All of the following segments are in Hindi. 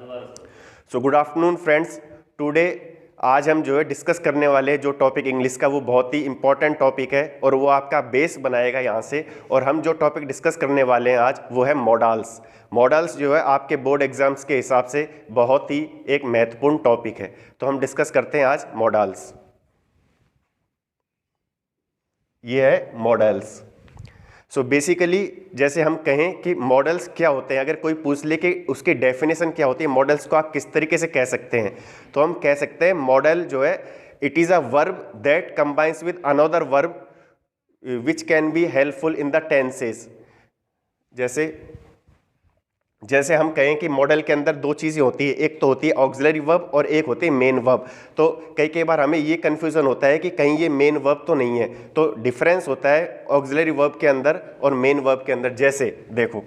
So good afternoon friends. Today आज हम जो है डिस्कस करने वाले जो टॉपिक इंग्लिश का वो बहुत ही इंपॉर्टेंट टॉपिक है और वो आपका बेस बनाएगा यहाँ से। और हम जो टॉपिक डिस्कस करने वाले हैं आज वो है मॉडल्स। मॉडल्स जो है आपके बोर्ड एग्जाम्स के हिसाब से बहुत ही एक महत्वपूर्ण टॉपिक है, तो हम डिस्कस करते हैं आज मॉडल्स। ये है मॉडल्स। सो बेसिकली जैसे हम कहें कि मॉडल्स क्या होते हैं, अगर कोई पूछ ले कि उसकी डेफिनेशन क्या होती है, मॉडल्स को आप किस तरीके से कह सकते हैं, तो हम कह सकते हैं मॉडल जो है it is a verb that combines with another verb which can be helpful in the tenses. जैसे हम कहें कि मॉडल के अंदर दो चीज़ें होती है, एक तो होती है ऑक्सिलरी वर्ब और एक होती है मेन वर्ब। तो कई बार हमें ये कन्फ्यूज़न होता है कि कहीं ये मेन वर्ब तो नहीं है, तो डिफरेंस होता है ऑक्सिलरी वर्ब के अंदर और मेन वर्ब के अंदर। जैसे देखो,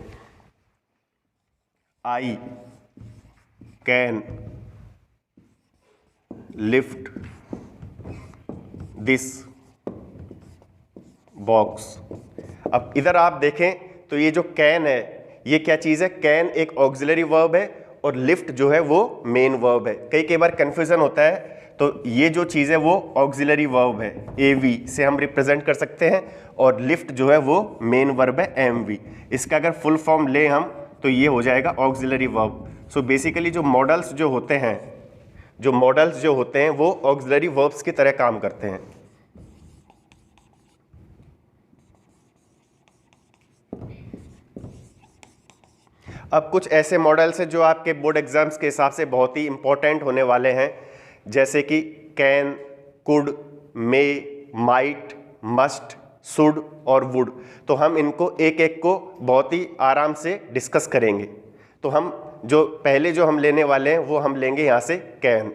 I can lift this box. अब इधर आप देखें तो ये जो कैन है ये क्या चीज़ है, कैन एक ऑक्सिलरी वर्ब है और लिफ्ट जो है वो मेन वर्ब है। कई बार कन्फ्यूजन होता है, तो ये जो चीज़ है वो ऑक्सिलरी वर्ब है, एवी से हम रिप्रेजेंट कर सकते हैं, और लिफ्ट जो है वो मेन वर्ब है, एमवी। इसका अगर फुल फॉर्म ले हम तो ये हो जाएगा ऑक्सिलरी वर्ब। सो बेसिकली जो मॉडल्स जो होते हैं वो ऑक्सिलरी वर्ब्स की तरह काम करते हैं। अब कुछ ऐसे मॉडल्स हैं जो आपके बोर्ड एग्जाम्स के हिसाब से बहुत ही इंपॉर्टेंट होने वाले हैं, जैसे कि can, could, may, might, must, should और वुड। तो हम इनको एक एक को बहुत ही आराम से डिस्कस करेंगे। तो हम पहले जो हम लेने वाले हैं वो हम लेंगे यहाँ से कैन।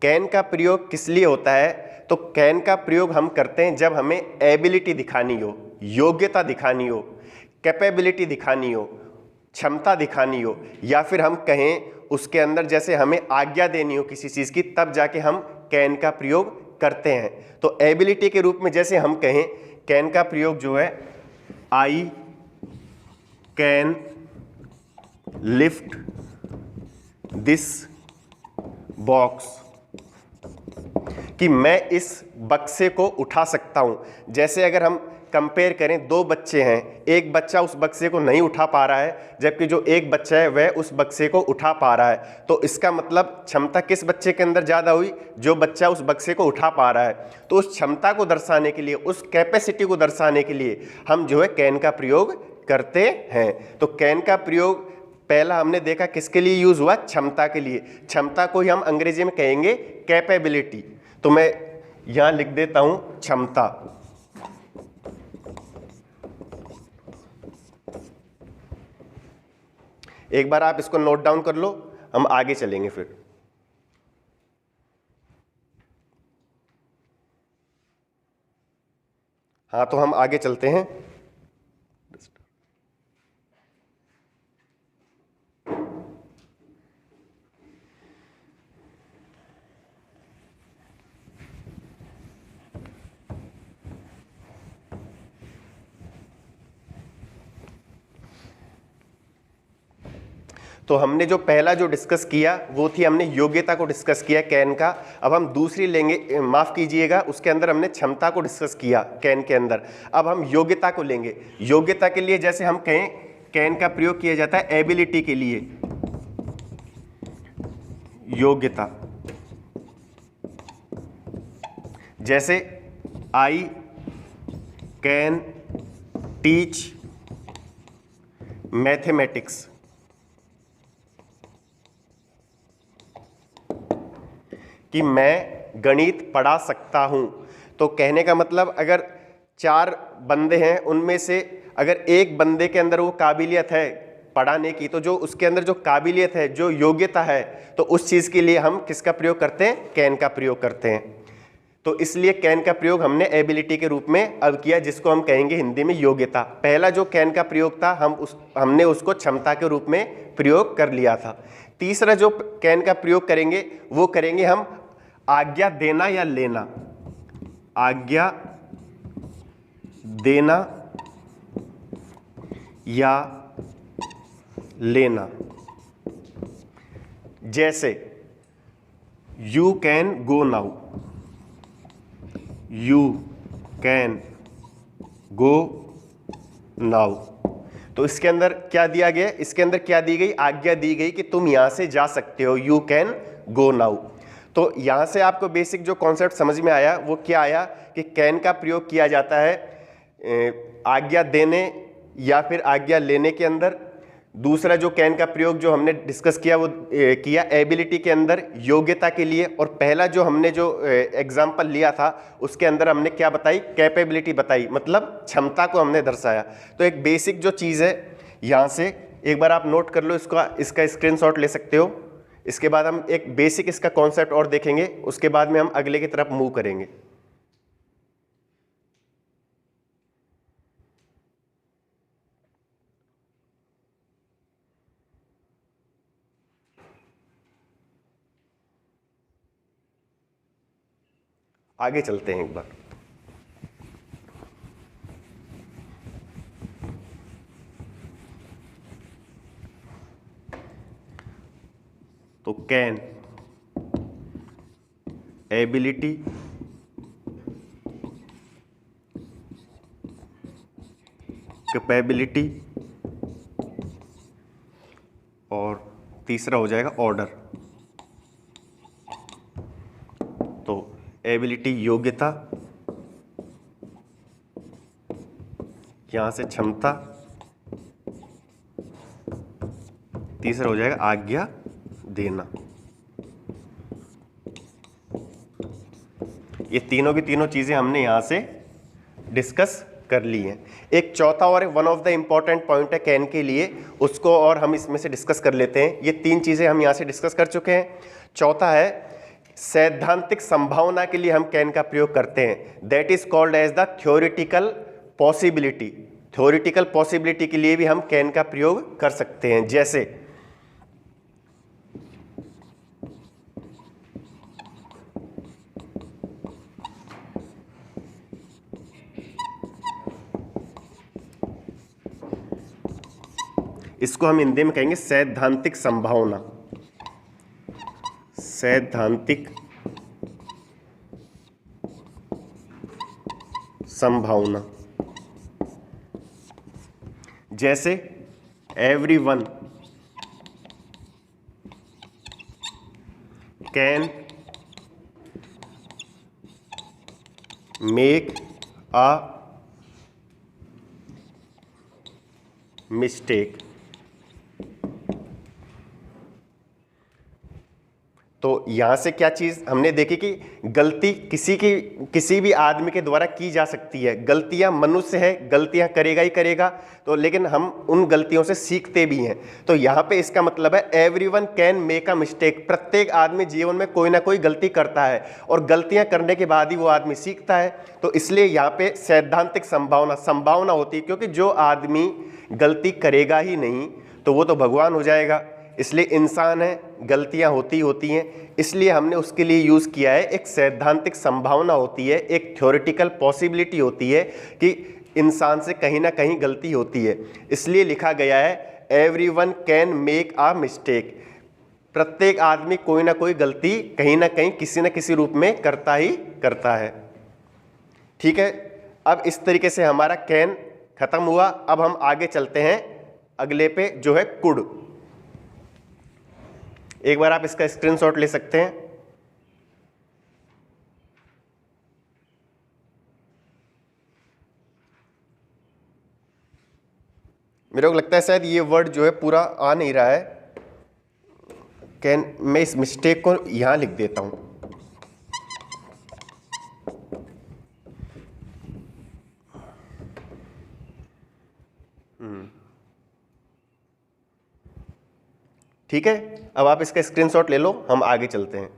कैन का प्रयोग किस लिए होता है, तो कैन का प्रयोग हम करते हैं जब हमें एबिलिटी दिखानी हो, योग्यता दिखानी हो, कैपेबिलिटी दिखानी हो, क्षमता दिखानी हो, या फिर हम कहें उसके अंदर जैसे हमें आज्ञा देनी हो किसी चीज़ की, तब जाके हम कैन का प्रयोग करते हैं। तो एबिलिटी के रूप में जैसे हम कहें कैन का प्रयोग जो है, I can lift this box, कि मैं इस बक्से को उठा सकता हूं। जैसे अगर हम कंपेयर करें, दो बच्चे हैं, एक बच्चा उस बक्से को नहीं उठा पा रहा है जबकि जो एक बच्चा है वह उस बक्से को उठा पा रहा है, तो इसका मतलब क्षमता किस बच्चे के अंदर ज़्यादा हुई, जो बच्चा उस बक्से को उठा पा रहा है। तो उस क्षमता को दर्शाने के लिए, उस कैपेसिटी को दर्शाने के लिए हम जो है कैन का प्रयोग करते हैं। तो कैन का प्रयोग पहला हमने देखा किसके लिए यूज हुआ, क्षमता के लिए। क्षमता को ही हम अंग्रेजी में कहेंगे कैपेबिलिटी। तो मैं यहां लिख देता हूं क्षमता। एक बार आप इसको नोट डाउन कर लो, हम आगे चलेंगे फिर। हाँ, तो हम आगे चलते हैं। तो हमने जो पहला जो डिस्कस किया वो थी, हमने योग्यता को डिस्कस किया कैन का। अब हम दूसरी लेंगे, माफ कीजिएगा, उसके अंदर हमने क्षमता को डिस्कस किया कैन के अंदर। अब हम योग्यता को लेंगे। योग्यता के लिए जैसे हम कहें कैन का प्रयोग किया जाता है एबिलिटी के लिए, योग्यता। जैसे आई कैन टीच मैथमेटिक्स, कि मैं गणित पढ़ा सकता हूं। तो कहने का मतलब अगर चार बंदे हैं, उनमें से अगर एक बंदे के अंदर वो काबिलियत है पढ़ाने की, तो जो उसके अंदर जो काबिलियत है, जो योग्यता है, तो उस चीज़ के लिए हम किसका प्रयोग करते हैं, कैन का प्रयोग करते हैं। तो इसलिए कैन का प्रयोग हमने एबिलिटी के रूप में अब किया, जिसको हम कहेंगे हिंदी में योग्यता। पहला जो कैन का प्रयोग था हमने उसको क्षमता के रूप में प्रयोग कर लिया था। तीसरा जो कैन का प्रयोग करेंगे वो करेंगे हम आज्ञा देना या लेना, आज्ञा देना या लेना। जैसे you can go now, you can go now. तो इसके अंदर क्या दिया गया? इसके अंदर क्या दी गई? आज्ञा दी गई कि तुम यहां से जा सकते हो, यू कैन गो नाउ। तो यहां से आपको बेसिक जो कॉन्सेप्ट समझ में आया वो क्या आया कि कैन का प्रयोग किया जाता है आज्ञा देने या फिर आज्ञा लेने के अंदर। दूसरा जो कैन का प्रयोग जो हमने डिस्कस किया वो किया एबिलिटी के अंदर, योग्यता के लिए। और पहला जो हमने जो एग्जाम्पल लिया था उसके अंदर हमने क्या बताई? कैपेबिलिटी बताई, मतलब क्षमता को हमने दर्शाया। तो एक बेसिक जो चीज़ है यहाँ से एक बार आप नोट कर लो, इसका स्क्रीनशॉट ले सकते हो। इसके बाद हम एक बेसिक इसका कॉन्सेप्ट और देखेंगे, उसके बाद में हम अगले की तरफ मूव करेंगे। आगे चलते हैं एक बार। तो कैन एबिलिटी, कैपेबिलिटी और तीसरा हो जाएगा ऑर्डर। तो एबिलिटी योग्यता, यहां से क्षमता, तीसरा हो जाएगा आज्ञा देना। ये तीनों की तीनों चीजें हमने यहां से डिस्कस कर ली हैं। एक चौथा और one of the important point है कैन के लिए, उसको और हम इसमें से डिस्कस कर लेते हैं। ये तीन चीजें हम यहां से डिस्कस कर चुके हैं। चौथा है सैद्धांतिक संभावना के लिए हम कैन का प्रयोग करते हैं, that is called as the theoretical possibility. Theoretical possibility के लिए भी हम कैन का प्रयोग कर सकते हैं। जैसे इसको हम हिंदी में कहेंगे सैद्धांतिक संभावना। सैद्धांतिक संभावना। जैसे everyone can make a mistake. तो यहां से क्या चीज हमने देखी कि गलती किसी भी आदमी के द्वारा की जा सकती है। गलतियां मनुष्य है, गलतियां करेगा ही करेगा, तो लेकिन हम उन गलतियों से सीखते भी हैं। तो यहां पे इसका मतलब है everyone can make a mistake. प्रत्येक आदमी जीवन में कोई ना कोई गलती करता है और गलतियां करने के बाद ही वो आदमी सीखता है। तो इसलिए यहाँ पे सैद्धांतिक संभावना होती है, क्योंकि जो आदमी गलती करेगा ही नहीं तो वो तो भगवान हो जाएगा। इसलिए इंसान है, गलतियां होती हैं, इसलिए हमने उसके लिए यूज़ किया है एक सैद्धांतिक संभावना होती है, एक थ्योरेटिकल पॉसिबिलिटी होती है कि इंसान से कहीं ना कहीं गलती होती है। इसलिए लिखा गया है everyone can make a mistake. प्रत्येक आदमी कोई ना कोई गलती कहीं ना कहीं किसी न किसी रूप में करता ही करता है। ठीक है, अब इस तरीके से हमारा कैन खत्म हुआ। अब हम आगे चलते हैं अगले पे, जो है कुड। एक बार आप इसका स्क्रीनशॉट ले सकते हैं। मेरे को लगता है शायद ये वर्ड जो है पूरा आ नहीं रहा है। कैन, मैं इस मिस्टेक को यहां लिख देता हूं। ठीक है, अब आप इसका स्क्रीनशॉट ले लो, हम आगे चलते हैं।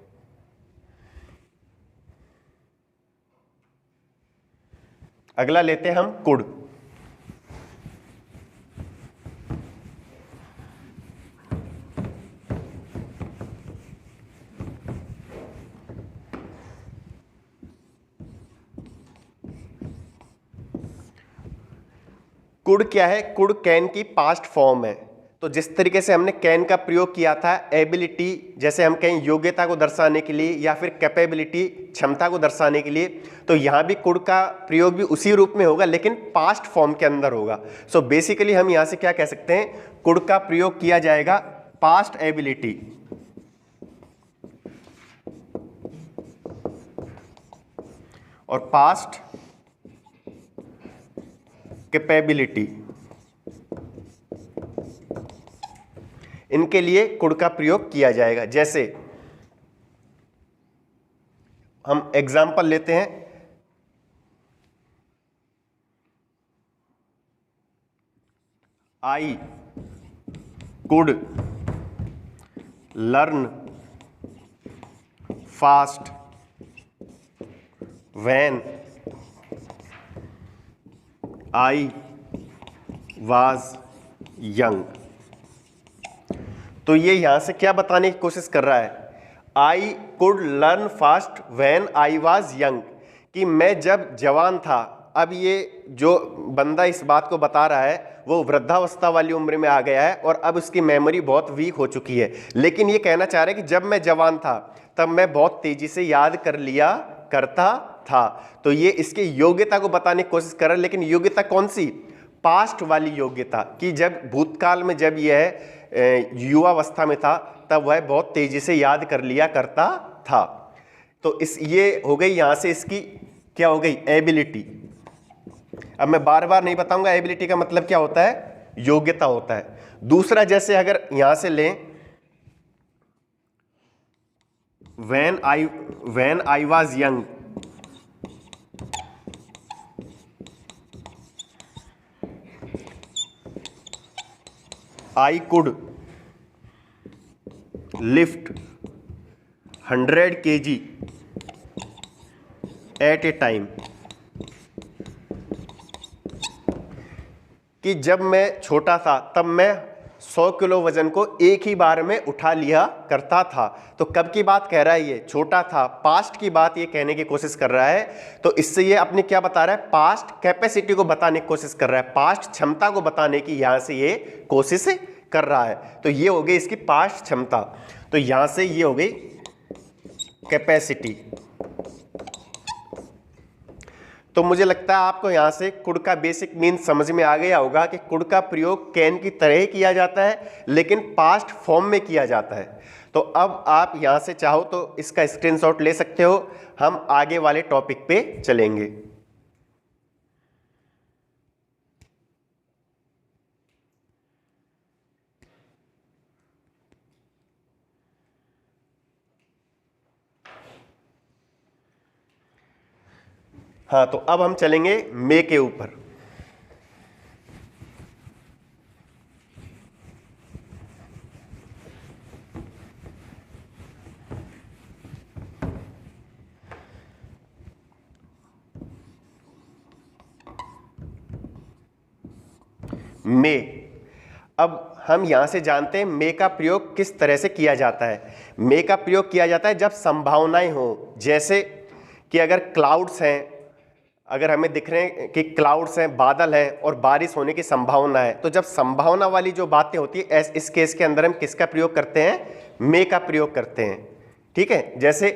अगला लेते हैं हम कुड। कुड क्या है? कुड कैन की पास्ट फॉर्म है। तो जिस तरीके से हमने कैन का प्रयोग किया था एबिलिटी, जैसे हम कहें योग्यता को दर्शाने के लिए या फिर कैपेबिलिटी क्षमता को दर्शाने के लिए, तो यहाँ भी कुड का प्रयोग भी उसी रूप में होगा लेकिन पास्ट फॉर्म के अंदर होगा। सो बेसिकली हम यहाँ से क्या कह सकते हैं? कुड का प्रयोग किया जाएगा पास्ट एबिलिटी और पास्ट कैपेबिलिटी, इनके लिए कुड का प्रयोग किया जाएगा। जैसे हम एग्जाम्पल लेते हैं, I could learn fast when I was young. तो ये यहां से क्या बताने की कोशिश कर रहा है? I could learn fast when I was young, कि मैं जब जवान था। अब ये जो बंदा इस बात को बता रहा है वो वृद्धावस्था वाली उम्र में आ गया है और अब उसकी मेमोरी बहुत वीक हो चुकी है, लेकिन ये कहना चाह रहा है कि जब मैं जवान था तब मैं बहुत तेजी से याद कर लिया करता था। तो ये इसके योग्यता को बताने की कोशिश कर रहा है, लेकिन योग्यता कौन सी? पास्ट वाली योग्यता, कि जब भूतकाल में जब यह युवावस्था में था तब वह बहुत तेजी से याद कर लिया करता था। तो इस ये हो गई यहां से इसकी क्या हो गई? एबिलिटी। अब मैं बार बार नहीं बताऊंगा एबिलिटी का मतलब क्या होता है, योग्यता होता है। दूसरा, जैसे अगर यहां से लें when I was young, I could lift 100 kg at a time, कि जब मैं छोटा था तब मैं 100 किलो वजन को एक ही बार में उठा लिया करता था। तो कब की बात कह रहा है? ये छोटा था, पास्ट की बात ये कहने की कोशिश कर रहा है। तो इससे ये अपने क्या बता रहा है? पास्ट कैपेसिटी को बताने की कोशिश कर रहा है, पास्ट क्षमता को बताने की यहां से ये कोशिश कर रहा है। तो ये हो गई इसकी पास्ट क्षमता। तो यहां से ये हो गई कैपेसिटी। तो मुझे लगता है आपको यहां से कुड का बेसिक मीन समझ में आ गया होगा कि कुड का प्रयोग कैन की तरह ही किया जाता है लेकिन पास्ट फॉर्म में किया जाता है। तो अब आप यहां से चाहो तो इसका स्क्रीनशॉट ले सकते हो। हम आगे वाले टॉपिक पे चलेंगे। हाँ, तो अब हम चलेंगे मे के ऊपर। मे, अब हम यहां से जानते हैं मे का प्रयोग किस तरह से किया जाता है। मे का प्रयोग किया जाता है जब संभावनाएं हो, जैसे कि अगर क्लाउड्स हैं, अगर हमें दिख रहे हैं कि क्लाउड्स हैं, बादल हैं और बारिश होने की संभावना है, तो जब संभावना वाली जो बातें होती है इस केस के अंदर हम किसका प्रयोग करते हैं? मे का प्रयोग करते हैं। ठीक है, जैसे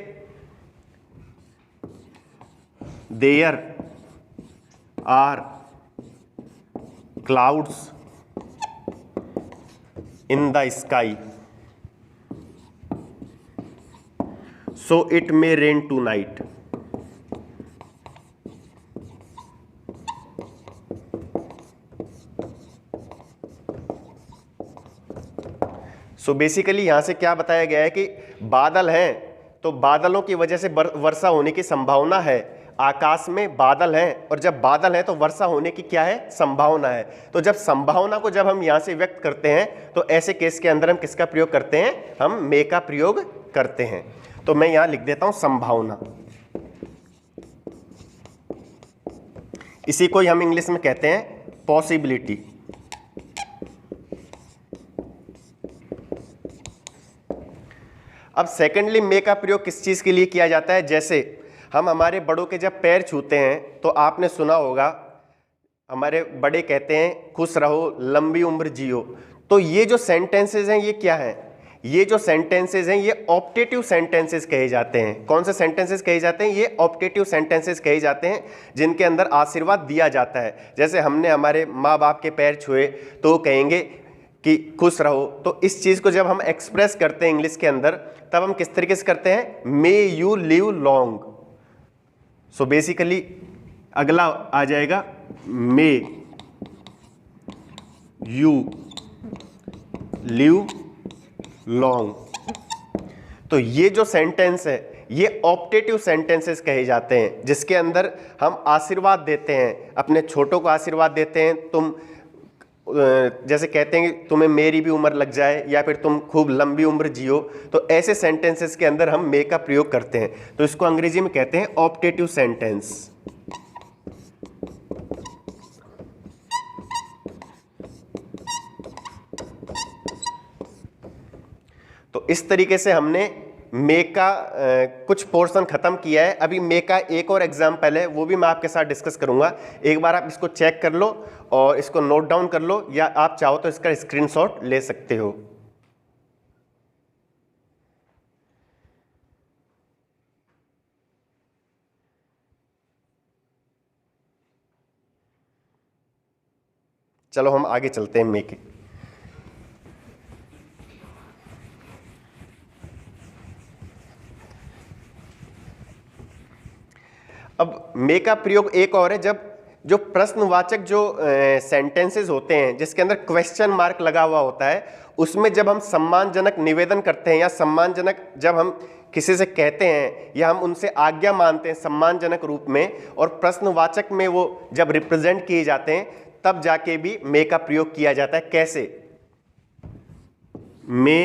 there are clouds in the sky so it may rain tonight. So basically यहां से क्या बताया गया है कि बादल हैं तो बादलों की वजह से वर्षा होने की संभावना है। आकाश में बादल हैं और जब बादल हैं तो वर्षा होने की क्या है? संभावना है। तो जब संभावना को जब हम यहां से व्यक्त करते हैं तो ऐसे केस के अंदर हम किसका प्रयोग करते हैं? हम मे का प्रयोग करते हैं। तो मैं यहां लिख देता हूं संभावना। इसी को हम इंग्लिश में कहते हैं पॉसिबिलिटी। अब सेकेंडली मे का प्रयोग किस चीज के लिए किया जाता है? जैसे हम हमारे बड़ों के जब पैर छूते हैं तो आपने सुना होगा हमारे बड़े कहते हैं खुश रहो, लंबी उम्र जियो। तो ये जो सेंटेंसेस हैं ये क्या है? ये जो सेंटेंसेस हैं ये ऑप्टेटिव सेंटेंसेस कहे जाते हैं। कौन से सेंटेंसेस कहे जाते हैं? ये ऑप्टेटिव सेंटेंसेस कहे जाते हैं, जिनके अंदर आशीर्वाद दिया जाता है। जैसे हमने हमारे माँ बाप के पैर छुए तो वो कहेंगे कि खुश रहो। तो इस चीज़ को जब हम एक्सप्रेस करते हैं इंग्लिश के अंदर, तब हम किस तरीके से करते हैं? May you live long. So basically अगला आ जाएगा मे यू लिव लॉन्ग। तो ये जो सेंटेंस है ये ऑप्टेटिव सेंटेंसेस कहे जाते हैं, जिसके अंदर हम आशीर्वाद देते हैं, अपने छोटों को आशीर्वाद देते हैं। तुम जैसे कहते हैं कि तुम्हें मेरी भी उम्र लग जाए, या फिर तुम खूब लंबी उम्र जियो। तो ऐसे सेंटेंसेस के अंदर हम मे का प्रयोग करते हैं। तो इसको अंग्रेजी में कहते हैं ऑप्टेटिव सेंटेंस। तो इस तरीके से हमने मे का कुछ पोर्शन खत्म किया है। अभी मे का एक और एग्जाम्पल है, वो भी मैं आपके साथ डिस्कस करूंगा। एक बार आप इसको चेक कर लो और इसको नोट डाउन कर लो, या आप चाहो तो इसका स्क्रीनशॉट ले सकते हो। चलो हम आगे चलते हैं मे के। अब मे का प्रयोग एक और है, जब जो प्रश्नवाचक जो सेंटेंसेस होते हैं जिसके अंदर क्वेश्चन मार्क लगा हुआ होता है, उसमें जब हम सम्मानजनक निवेदन करते हैं, या सम्मानजनक जब हम किसी से कहते हैं या हम उनसे आज्ञा मानते हैं सम्मानजनक रूप में, और प्रश्नवाचक में वो जब रिप्रेजेंट किए जाते हैं, तब जाके भी मे का प्रयोग किया जाता है। कैसे? मे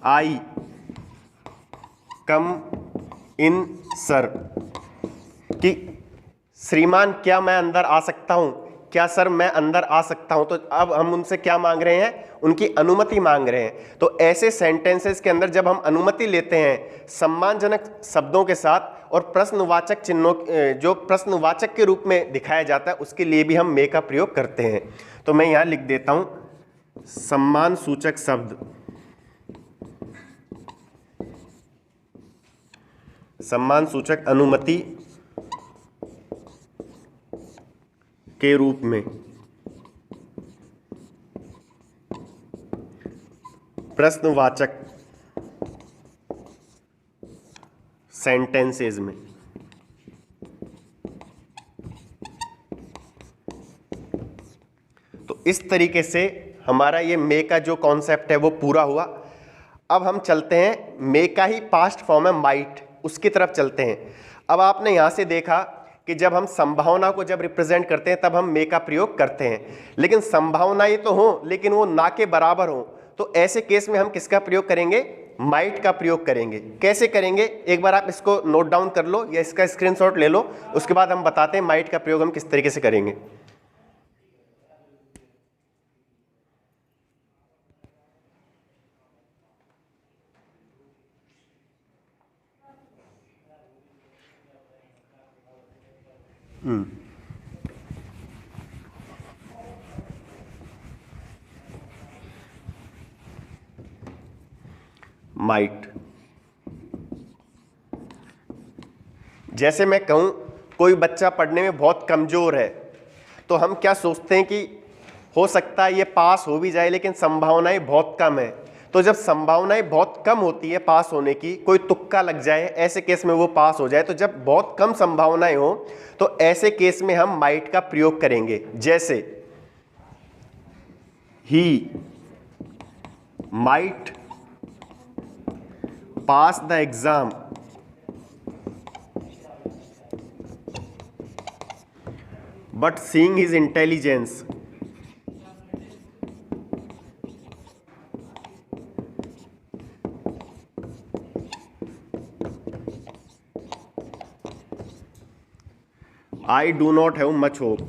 आई कम इन सर, कि श्रीमान क्या मैं अंदर आ सकता हूं? क्या सर मैं अंदर आ सकता हूं? तो अब हम उनसे क्या मांग रहे हैं? उनकी अनुमति मांग रहे हैं। तो ऐसे सेंटेंसेस के अंदर जब हम अनुमति लेते हैं सम्मानजनक शब्दों के साथ, और प्रश्नवाचक चिन्हों जो प्रश्नवाचक के रूप में दिखाया जाता है, उसके लिए भी हम मे का प्रयोग करते हैं। तो मैं यहां लिख देता हूं सम्मान सूचक शब्द, सम्मान सूचक अनुमति के रूप में प्रश्नवाचक सेंटेंसेस में। तो इस तरीके से हमारा ये मे का जो कॉन्सेप्ट है वो पूरा हुआ। अब हम चलते हैं मे का ही पास्ट फॉर्म है माइट, उसकी तरफ चलते हैं। अब आपने यहां से देखा कि जब हम संभावना को जब रिप्रेजेंट करते हैं तब हम मे का प्रयोग करते हैं, लेकिन संभावनाएं तो हो लेकिन वो ना के बराबर हो। तो ऐसे केस में हम किसका प्रयोग करेंगे? माइट का प्रयोग करेंगे। कैसे करेंगे? एक बार आप इसको नोट डाउन कर लो या इसका स्क्रीनशॉट ले लो, उसके बाद हम बताते हैं माइट का प्रयोग हम किस तरीके से करेंगे। माइट, जैसे मैं कहूं कोई बच्चा पढ़ने में बहुत कमजोर है, तो हम क्या सोचते हैं कि हो सकता है ये पास हो भी जाए, लेकिन संभावनाएं बहुत कम है। तो जब संभावनाएं बहुत कम होती है पास होने की, कोई तुक्का लग जाए, ऐसे केस में वो पास हो जाए। तो जब बहुत कम संभावनाएं हो तो ऐसे केस में हम माइट का प्रयोग करेंगे। जैसे he might pass the exam but seeing his intelligence I do not have much hope।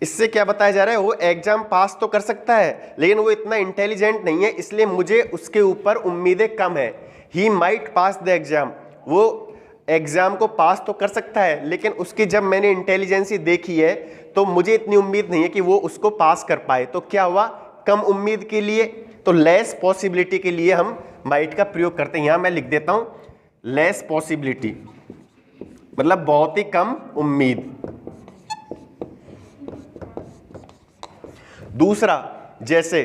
इससे क्या बताया जा रहा है, वो एग्जाम पास तो कर सकता है लेकिन वो इतना इंटेलिजेंट नहीं है, इसलिए मुझे उसके ऊपर उम्मीदें कम है। He might pass the exam, वो एग्जाम को पास तो कर सकता है लेकिन उसकी जब मैंने इंटेलिजेंसी देखी है तो मुझे इतनी उम्मीद नहीं है कि वो उसको पास कर पाए। तो क्या हुआ, कम उम्मीद के लिए, तो लेस पॉसिबिलिटी के लिए हम माइट का प्रयोग करते हैं। यहां मैं लिख देता हूं लेस पॉसिबिलिटी, मतलब बहुत ही कम उम्मीद। दूसरा, जैसे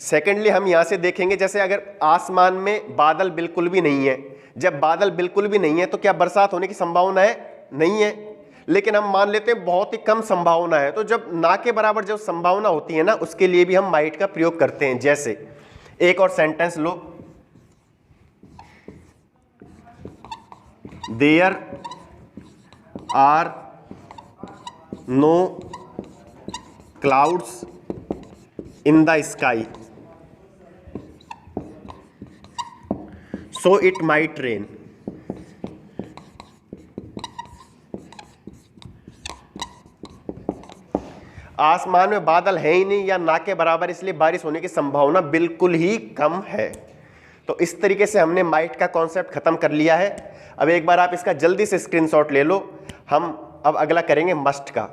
सेकेंडली हम यहां से देखेंगे, जैसे अगर आसमान में बादल बिल्कुल भी नहीं है, जब बादल बिल्कुल भी नहीं है तो क्या बरसात होने की संभावना है? नहीं है। लेकिन हम मान लेते हैं बहुत ही कम संभावना है, तो जब ना के बराबर जो संभावना होती है ना, उसके लिए भी हम माइट का प्रयोग करते हैं। जैसे एक और सेंटेंस लो, there are no clouds in the sky so it might rain. आसमान में बादल है ही नहीं या ना के बराबर, इसलिए बारिश होने की संभावना बिल्कुल ही कम है। तो इस तरीके से हमने माइट का कॉन्सेप्ट खत्म कर लिया है। अब एक बार आप इसका जल्दी से स्क्रीनशॉट ले लो। हम अब अगला करेंगे मस्ट का।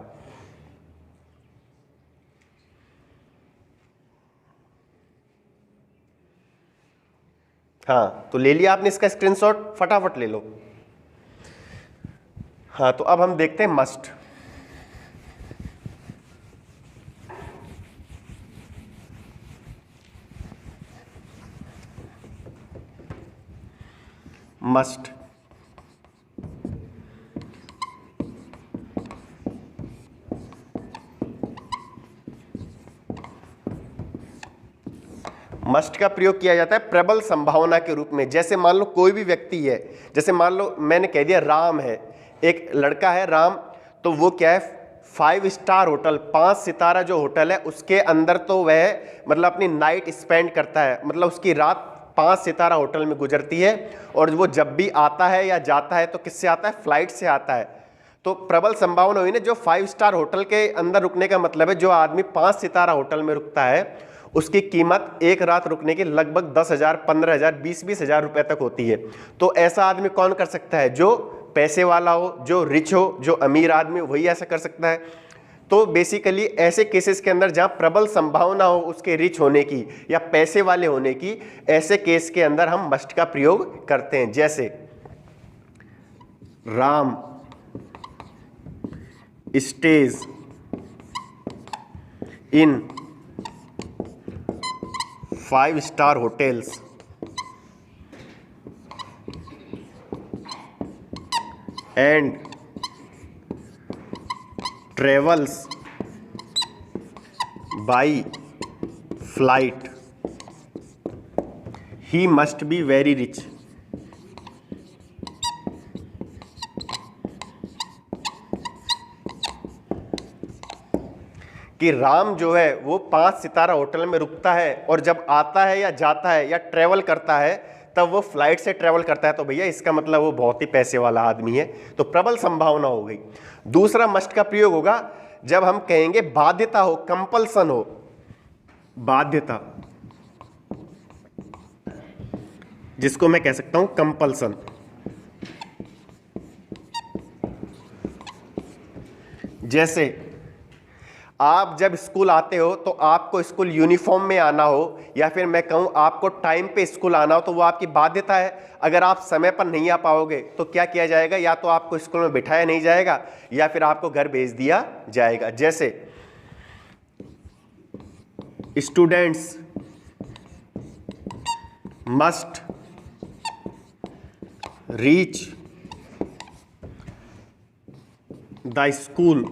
हाँ, तो ले लिया आपने इसका स्क्रीनशॉट, फटाफट ले लो। हाँ, तो अब हम देखते हैं मस्ट। मस्ट मस्ट का प्रयोग किया जाता है प्रबल संभावना के रूप में। जैसे मान लो कोई भी व्यक्ति है, जैसे मान लो मैंने कह दिया राम है, एक लड़का है राम, तो वो क्या है 5 स्टार होटल, 5 सितारा जो होटल है उसके अंदर तो वह मतलब अपनी नाइट स्पेंड करता है, मतलब उसकी रात 5 सितारा होटल में गुजरती है। और वो जब भी आता है या जाता है तो किससे आता है? फ्लाइट से आता है। तो प्रबल संभावना हुई ना, जो 5 स्टार होटल के अंदर रुकने का मतलब है जो आदमी 5 सितारा होटल में रुकता है उसकी कीमत एक रात रुकने की लगभग 10,000, 15,000, 20,000 रुपए तक होती है। तो ऐसा आदमी कौन कर सकता है? जो पैसे वाला हो, जो रिच हो, जो अमीर आदमी, वही ऐसा कर सकता है। तो बेसिकली ऐसे केसेस के अंदर जहां प्रबल संभावना हो उसके रिच होने की या पैसे वाले होने की, ऐसे केस के अंदर हम मस्ट का प्रयोग करते हैं। जैसे Ram stage in 5 star hotels and travels by flight. He must be very rich. कि राम जो है वो 5 सितारा होटल में रुकता है और जब आता है या जाता है या ट्रेवल करता है तब वो फ्लाइट से ट्रेवल करता है, तो भैया इसका मतलब वो बहुत ही पैसे वाला आदमी है। तो प्रबल संभावना हो गई। दूसरा मस्ट का प्रयोग होगा जब हम कहेंगे बाध्यता हो, कंपल्सन हो। बाध्यता, जिसको मैं कह सकता हूं कंपल्सन। जैसे आप जब स्कूल आते हो तो आपको स्कूल यूनिफॉर्म में आना हो, या फिर मैं कहूं आपको टाइम पे स्कूल आना हो, तो वो आपकी बाध्यता है। अगर आप समय पर नहीं आ पाओगे तो क्या किया जाएगा? या तो आपको स्कूल में बिठाया नहीं जाएगा या फिर आपको घर भेज दिया जाएगा। जैसे students must reach the school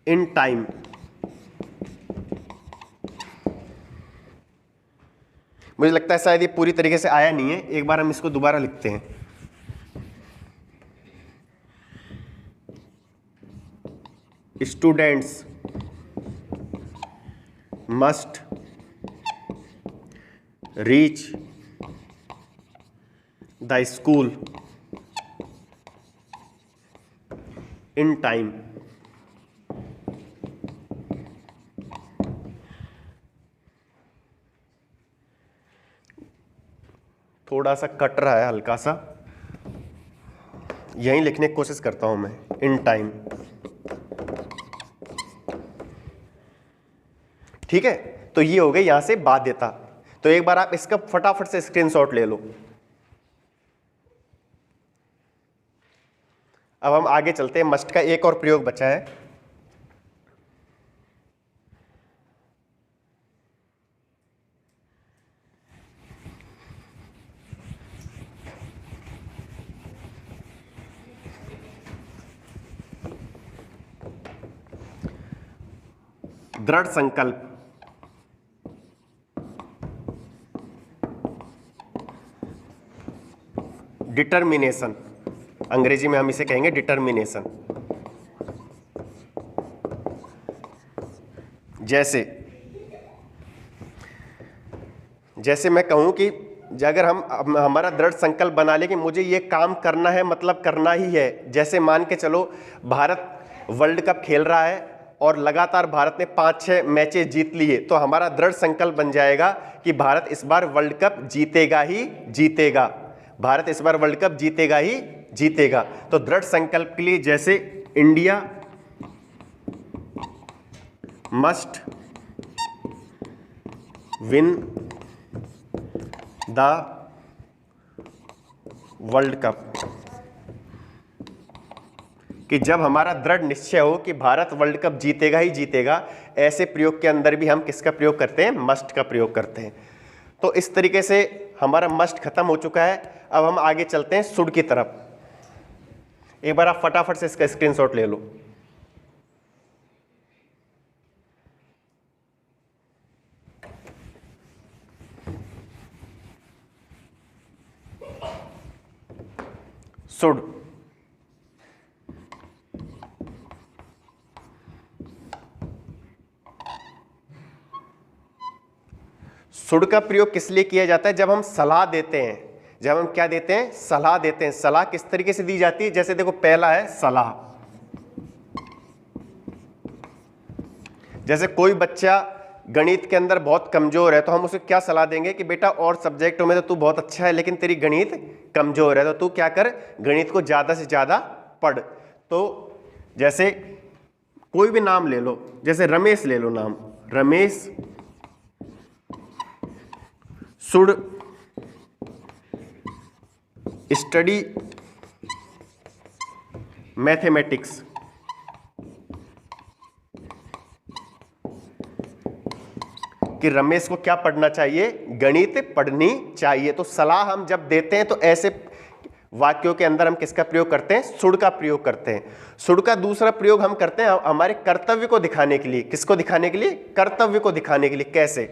in time. मुझे लगता है शायद ये पूरी तरीके से आया नहीं है, एक बार हम इसको दोबारा लिखते हैं। Students must reach the school in time. थोड़ा सा कट रहा है हल्का सा, यहीं लिखने की कोशिश करता हूं मैं, इन टाइम। ठीक है, तो ये हो गई यहां से बाध्यता। तो एक बार आप इसका फटाफट से स्क्रीनशॉट ले लो। अब हम आगे चलते हैं, मस्ट का एक और प्रयोग बचा है। दृढ़ संकल्प, डिटर्मिनेशन, अंग्रेजी में हम इसे कहेंगे डिटर्मिनेशन। जैसे मैं कहूं कि अगर हम हमारा दृढ़ संकल्प बना ले कि मुझे ये काम करना है, मतलब करना ही है। जैसे मान के चलो भारत वर्ल्ड कप खेल रहा है और लगातार भारत ने 5-6 मैचेस जीत लिए, तो हमारा दृढ़ संकल्प बन जाएगा कि भारत इस बार वर्ल्ड कप जीतेगा ही जीतेगा, भारत इस बार वर्ल्ड कप जीतेगा ही जीतेगा। तो दृढ़ संकल्प के लिए जैसे India must win the world cup, कि जब हमारा दृढ़ निश्चय हो कि भारत वर्ल्ड कप जीतेगा ही जीतेगा, ऐसे प्रयोग के अंदर भी हम किसका प्रयोग करते हैं? मस्ट का प्रयोग करते हैं। तो इस तरीके से हमारा मस्ट खत्म हो चुका है। अब हम आगे चलते हैं शुड की तरफ। एक बार आप फटाफट से इसका स्क्रीनशॉट ले लो। शुड, शुड का प्रयोग किस लिए किया जाता है? जब हम सलाह देते हैं, जब हम क्या देते हैं? सलाह देते हैं। सलाह किस तरीके से दी जाती है? जैसे देखो, पहला है सलाह। जैसे कोई बच्चा गणित के अंदर बहुत कमजोर है, तो हम उसे क्या सलाह देंगे कि बेटा और सब्जेक्टों में तो तू बहुत अच्छा है, लेकिन तेरी गणित कमजोर है, तो तू क्या कर, गणित को ज्यादा से ज्यादा पढ़। तो जैसे कोई भी नाम ले लो, जैसे रमेश ले लो नाम, रमेश शुड स्टडी मैथमेटिक्स, कि रमेश को क्या पढ़ना चाहिए? गणित पढ़नी चाहिए। तो सलाह हम जब देते हैं तो ऐसे वाक्यों के अंदर हम किसका प्रयोग करते हैं? शुड का प्रयोग करते हैं। शुड का दूसरा प्रयोग हम करते हैं हमारे कर्तव्य को दिखाने के लिए। किसको दिखाने के लिए? कर्तव्य को दिखाने के लिए। कैसे?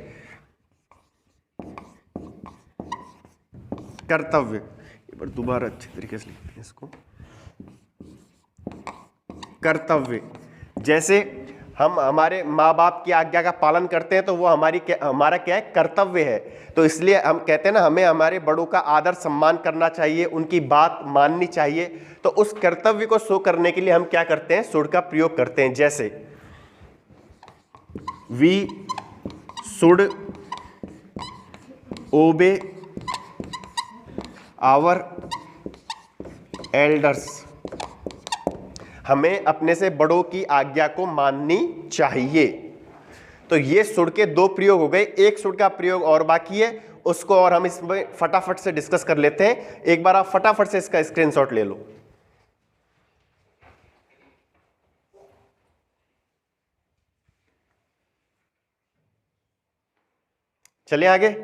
कर्तव्य, एक बार दोबारा अच्छे तरीके से लिखते हैं इसको। कर्तव्य, जैसे हम हमारे माँ बाप की आज्ञा का पालन करते हैं, तो वो हमारा क्या है? कर्तव्य है। तो इसलिए हम कहते हैं ना, हमें हमारे बड़ों का आदर सम्मान करना चाहिए, उनकी बात माननी चाहिए। तो उस कर्तव्य को शो करने के लिए हम क्या करते हैं? शुड का प्रयोग करते हैं। जैसे we should obey our elders, हमें अपने से बड़ों की आज्ञा को माननी चाहिए। तो ये शुड के दो प्रयोग हो गए। एक शुड का प्रयोग और बाकी है, उसको और हम इसमें फटाफट से डिस्कस कर लेते हैं। एक बार आप फटाफट से इसका स्क्रीनशॉट ले लो। चलिए आगे।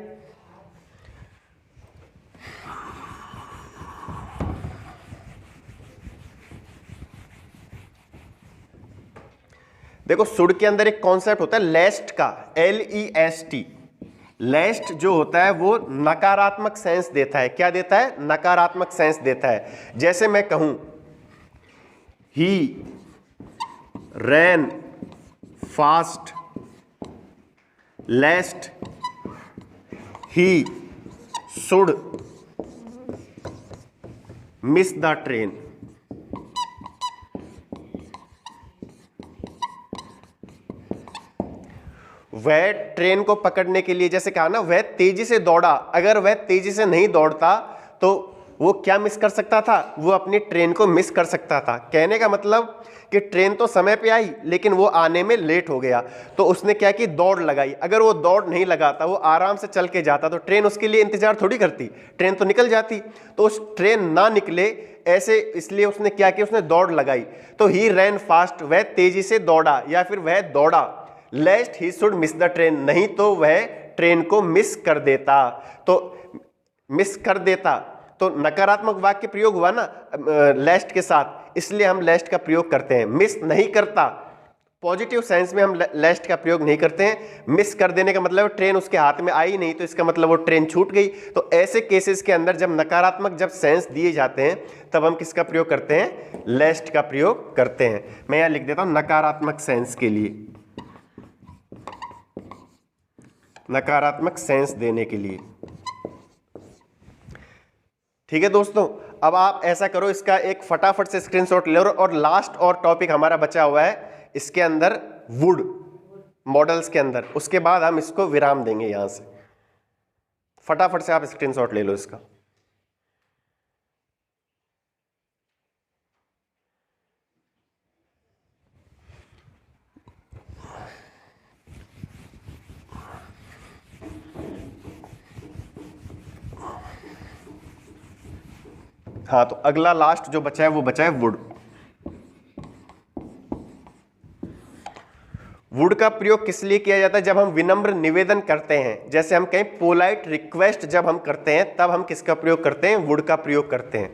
देखो, शुड के अंदर एक कॉन्सेप्ट होता है लेस्ट का, LEST। लेस्ट जो होता है वो नकारात्मक सेंस देता है। क्या देता है? नकारात्मक सेंस देता है। जैसे मैं कहूं he ran fast, lest he should miss the train. वह ट्रेन को पकड़ने के लिए, जैसे कहा ना, वह तेजी से दौड़ा, अगर वह तेजी से नहीं दौड़ता तो वो क्या मिस कर सकता था, वो अपनी ट्रेन को मिस कर सकता था। कहने का मतलब कि ट्रेन तो समय पे आई लेकिन वो आने में लेट हो गया, तो उसने क्या की, दौड़ लगाई। अगर वो दौड़ नहीं लगाता, वो आराम से चल के जाता, तो ट्रेन उसके लिए इंतजार थोड़ी करती, ट्रेन तो निकल जाती। तो उस ट्रेन ना निकले ऐसे, इसलिए उसने क्या किया, उसने दौड़ लगाई। तो ही रैन फास्ट, वह तेजी से दौड़ा, या फिर वह दौड़ा। Lest he should miss the train, नहीं तो वह ट्रेन को मिस कर देता। तो मिस कर देता तो नकारात्मक वाक्य प्रयोग हुआ ना लेस्ट के साथ, इसलिए हम लेस्ट का प्रयोग करते हैं। मिस नहीं करता, पॉजिटिव सेंस में हम लेस्ट का प्रयोग नहीं करते हैं। मिस कर देने का मतलब ट्रेन उसके हाथ में आई नहीं, तो इसका मतलब वो ट्रेन छूट गई। तो ऐसे केसेस के अंदर जब नकारात्मक जब सेंस दिए जाते हैं तब हम किसका प्रयोग करते हैं, लेस्ट का प्रयोग करते हैं। मैं यहां लिख देता हूं नकारात्मक सेंस के लिए, नकारात्मक सेंस देने के लिए। ठीक है दोस्तों, अब आप ऐसा करो, इसका एक फटाफट से स्क्रीनशॉट ले लो। और लास्ट और टॉपिक हमारा बचा हुआ है इसके अंदर, वुड मॉडल्स के अंदर, उसके बाद हम इसको विराम देंगे। यहां से फटाफट से आप स्क्रीनशॉट ले लो इसका। हाँ, तो अगला लास्ट जो बचा है वो बचा है वुड। वुड का प्रयोग किस लिए किया जाता है, जब हम विनम्र निवेदन करते हैं, जैसे हम कहीं पोलाइट रिक्वेस्ट जब हम करते हैं, तब हम किसका प्रयोग करते हैं, वुड का प्रयोग करते हैं।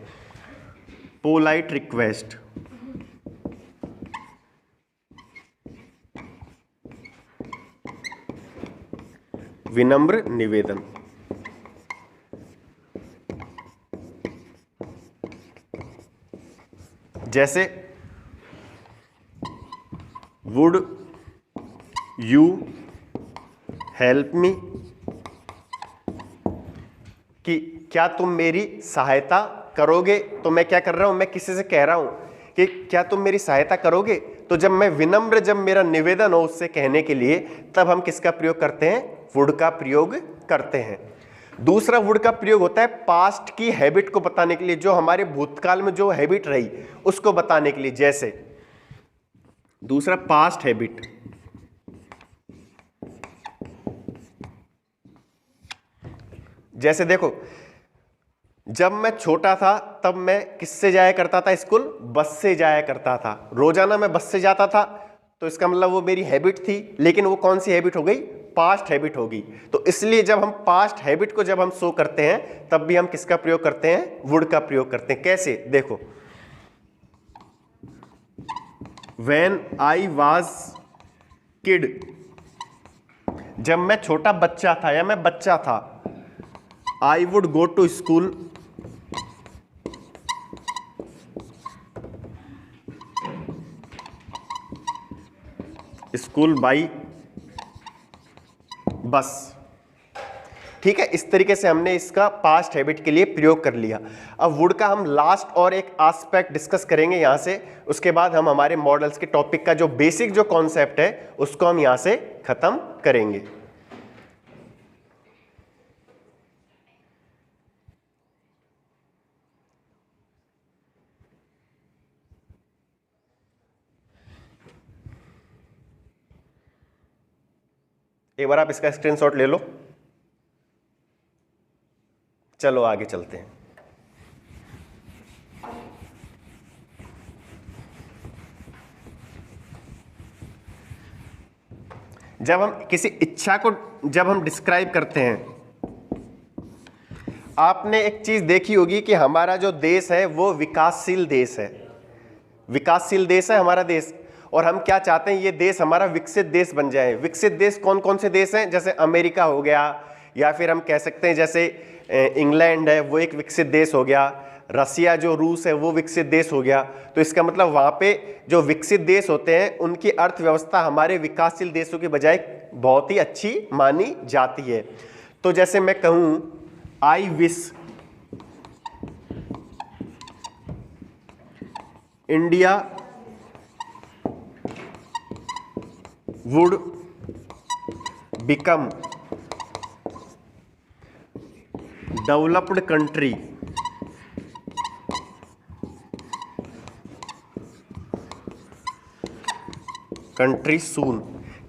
पोलाइट रिक्वेस्ट, विनम्र निवेदन। जैसे वुड यू हेल्प मी, कि क्या तुम मेरी सहायता करोगे। तो मैं क्या कर रहा हूं, मैं किसी से कह रहा हूं कि क्या तुम मेरी सहायता करोगे। तो जब मैं विनम्र, जब मेरा निवेदन हो उससे कहने के लिए, तब हम किसका प्रयोग करते हैं, वुड का प्रयोग करते हैं। दूसरा वुड का प्रयोग होता है पास्ट की हैबिट को बताने के लिए, जो हमारे भूतकाल में जो हैबिट रही उसको बताने के लिए। जैसे दूसरा पास्ट हैबिट, जैसे देखो, जब मैं छोटा था तब मैं किससे जाया करता था स्कूल, बस से जाया करता था। रोजाना मैं बस से जाता था, तो इसका मतलब वो मेरी हैबिट थी, लेकिन वो कौन सी हैबिट हो गई, पास्ट हैबिट होगी। तो इसलिए जब हम पास्ट हैबिट को जब हम शो करते हैं, तब भी हम किसका प्रयोग करते हैं, वुड का प्रयोग करते हैं। कैसे, देखो, व्हेन आई वाज किड, जब मैं छोटा बच्चा था या मैं बच्चा था, I would go to school by bus. ठीक है, इस तरीके से हमने इसका पास्ट हैबिट के लिए प्रयोग कर लिया। अब वुड का हम लास्ट और एक एस्पेक्ट डिस्कस करेंगे यहां से, उसके बाद हम हमारे मॉडल्स के टॉपिक का जो बेसिक जो कॉन्सेप्ट है उसको हम यहां से खत्म करेंगे। एक बार आप इसका स्क्रीनशॉट ले लो। चलो आगे चलते हैं। जब हम किसी इच्छा को जब हम डिस्क्राइब करते हैं, आपने एक चीज देखी होगी कि हमारा जो देश है वो विकासशील देश है, विकासशील देश है हमारा देश। और हम क्या चाहते हैं, ये देश हमारा विकसित देश बन जाए। विकसित देश कौन कौन से देश हैं, जैसे अमेरिका हो गया, या फिर हम कह सकते हैं जैसे इंग्लैंड है, वो एक विकसित देश हो गया। रसिया जो रूस है वो विकसित देश हो गया। तो इसका मतलब वहाँ पे जो विकसित देश होते हैं उनकी अर्थव्यवस्था हमारे विकासशील देशों के बजाय बहुत ही अच्छी मानी जाती है। तो जैसे मैं कहूँ, I wish India would become developed country soon,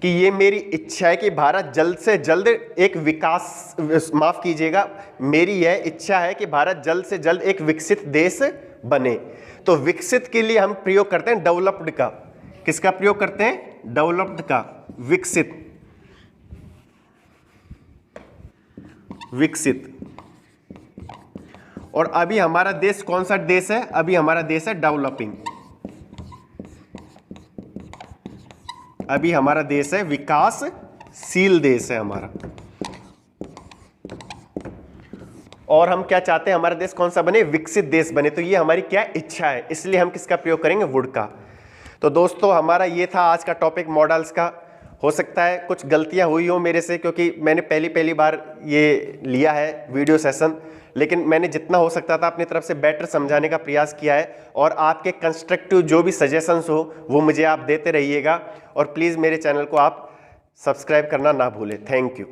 कि ये मेरी इच्छा है कि भारत जल्द से जल्द एक विकास, माफ कीजिएगा, मेरी यह इच्छा है कि भारत जल्द से जल्द एक विकसित देश बने। तो विकसित के लिए हम प्रयोग करते हैं डेवलप्ड का। किसका प्रयोग करते हैं? डेवलप्ड का, विकसित, विकसित। और अभी हमारा देश कौन सा देश है? अभी हमारा देश है डेवलपिंग। अभी हमारा देश है विकासशील देश है हमारा। और हम क्या चाहते हैं? हमारा देश कौन सा बने? विकसित देश बने। तो ये हमारी क्या इच्छा है, इसलिए हम किसका प्रयोग करेंगे? वुड का। तो दोस्तों हमारा ये था आज का टॉपिक मॉडल्स का। हो सकता है कुछ गलतियां हुई हो मेरे से, क्योंकि मैंने पहली बार ये लिया है वीडियो सेशन, लेकिन मैंने जितना हो सकता था अपनी तरफ से बेटर समझाने का प्रयास किया है। और आपके कंस्ट्रक्टिव जो भी सजेशंस हो वो मुझे आप देते रहिएगा। और प्लीज़ मेरे चैनल को आप सब्सक्राइब करना ना भूलें। Thank you.